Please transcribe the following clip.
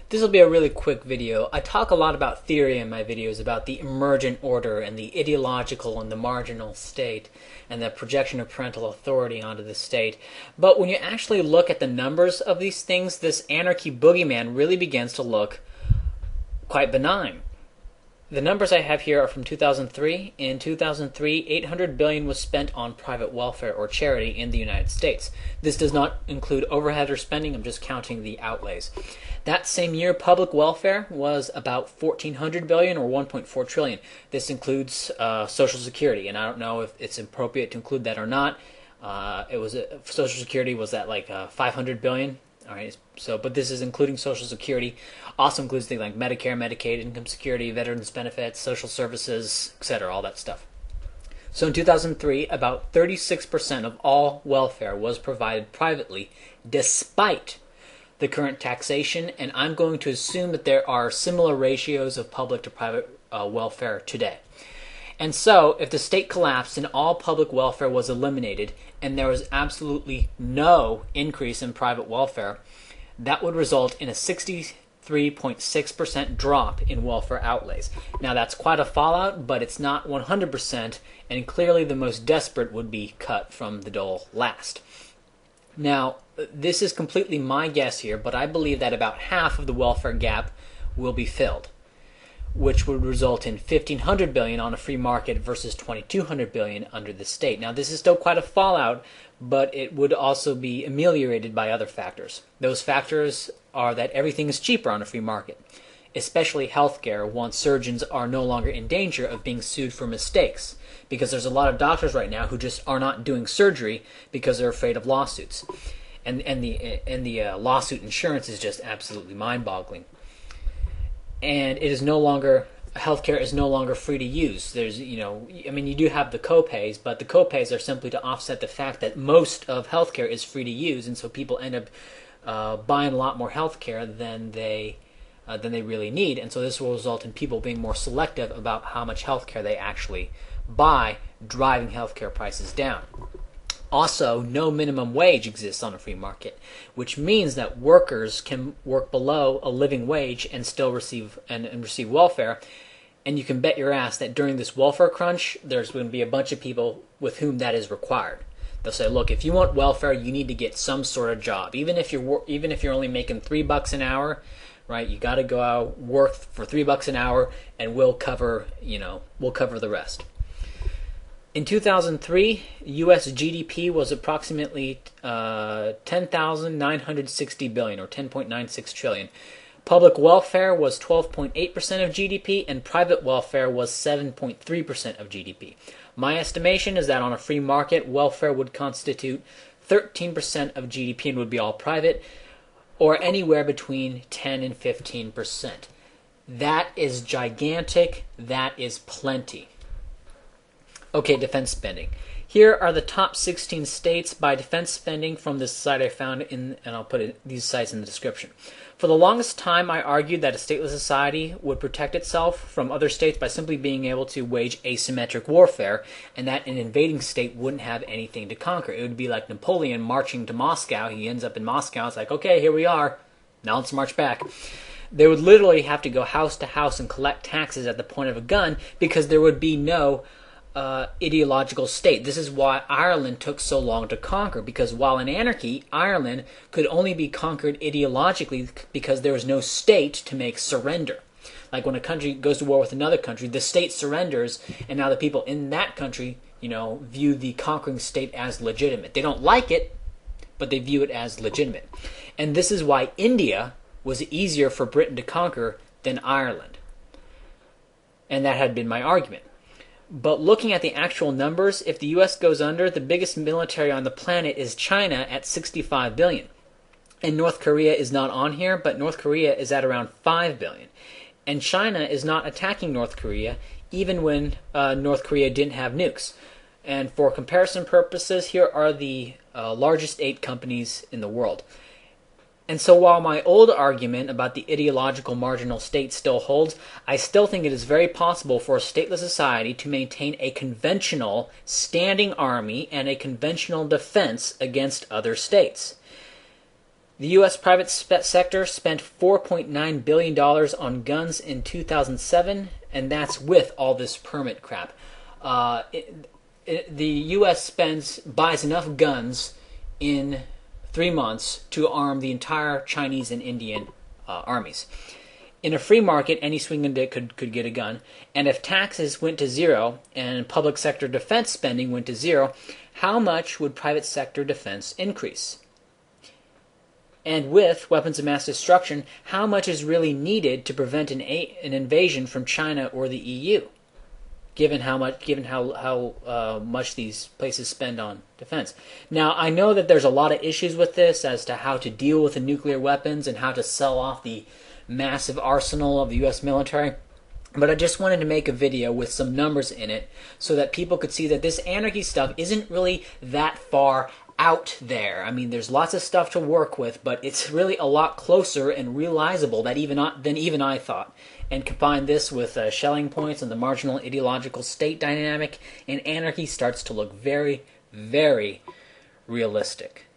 This will be a really quick video. I talk a lot about theory in my videos, about the emergent order and the ideological and the marginal state and the projection of parental authority onto the state. But when you actually look at the numbers of these things, this anarchy boogeyman really begins to look quite benign. The numbers I have here are from 2003. In 2003, $800 billion was spent on private welfare or charity in the United States. This does not include overhead or spending. I'm just counting the outlays. That same year, public welfare was about $1,400 billion or $1.4 trillion. This includes Social Security, and I don't know if it's appropriate to include that or not. Social Security was at like $500 billion. All right, but this is including Social Security. Also includes things like Medicare, Medicaid, income security, veterans benefits, social services, etc., all that stuff. So in 2003, about 36% of all welfare was provided privately, despite the current taxation, and I'm going to assume that there are similar ratios of public to private welfare today. And so, if the state collapsed and all public welfare was eliminated, and there was absolutely no increase in private welfare, that would result in a 63.6% drop in welfare outlays. Now, that's quite a fallout, but it's not 100%, and clearly the most desperate would be cut from the dole last. Now, this is completely my guess here, but I believe that about half of the welfare gap will be filled, which would result in $1,500 billion on a free market versus $2,200 billion under the state. Now, this is still quite a fallout, but it would also be ameliorated by other factors. Those factors are that everything is cheaper on a free market, especially healthcare, once surgeons are no longer in danger of being sued for mistakes, because there's a lot of doctors right now who just are not doing surgery because they're afraid of lawsuits. And the lawsuit insurance is just absolutely mind-boggling. And it is no longer, healthcare is no longer free to use. You do have the copays, but the copays are simply to offset the fact that most of healthcare is free to use, and so people end up buying a lot more healthcare than they really need, and so this will result in people being more selective about how much healthcare they actually buy, driving healthcare prices down. Also, no minimum wage exists on a free market, which means that workers can work below a living wage and still receive welfare. And you can bet your ass that during this welfare crunch, there's going to be a bunch of people with whom that is required. They'll say, "Look, if you want welfare, you need to get some sort of job, even if you're only making $3 an hour, right? You got to go out work for $3 an hour, and we'll cover the rest." In 2003, U.S. GDP was approximately $10,960 billion, or $10.96 trillion. Public welfare was 12.8% of GDP, and private welfare was 7.3% of GDP. My estimation is that on a free market, welfare would constitute 13% of GDP and would be all private, or anywhere between 10 and 15%. That is gigantic. That is plenty. Okay, defense spending. Here are the top 16 states by defense spending from this site I found and I'll put these sites in the description. For the longest time, I argued that a stateless society would protect itself from other states by simply being able to wage asymmetric warfare, and that an invading state wouldn't have anything to conquer. It would be like Napoleon marching to Moscow. He ends up in Moscow. It's like, okay, here we are. Now let's march back. They would literally have to go house to house and collect taxes at the point of a gun because there would be no ideological state. This is why Ireland took so long to conquer, because while in anarchy, Ireland could only be conquered ideologically because there was no state to make surrender. Like when a country goes to war with another country, the state surrenders, and now the people in that country, view the conquering state as legitimate. They don't like it, but they view it as legitimate. And this is why India was easier for Britain to conquer than Ireland. And that had been my argument. But looking at the actual numbers, if the U.S. goes under, the biggest military on the planet is China at $65 billion. And North Korea is not on here, but North Korea is at around $5 billion. And China is not attacking North Korea, even when North Korea didn't have nukes. And for comparison purposes, here are the largest 8 companies in the world. And so while my old argument about the ideological marginal state still holds, I still think it is very possible for a stateless society to maintain a conventional standing army and a conventional defense against other states. The U.S. private sector spent $4.9 billion on guns in 2007, and that's with all this permit crap. The U.S. buys enough guns in 3 months to arm the entire Chinese and Indian armies. In a free market, any swinging dick could get a gun, and if taxes went to zero and public sector defense spending went to zero, how much would private sector defense increase? And with weapons of mass destruction, how much is really needed to prevent an invasion from China or the EU? Given how much these places spend on defense. Now, I know that there's a lot of issues with this as to how to deal with the nuclear weapons and how to sell off the massive arsenal of the U.S. military, but I just wanted to make a video with some numbers in it so that people could see that this anarchy stuff isn't really that far out there. I mean, there's lots of stuff to work with, but it's really a lot closer and realizable than even I thought. And combine this with Schelling points and the marginal ideological state dynamic, and anarchy starts to look very, very realistic.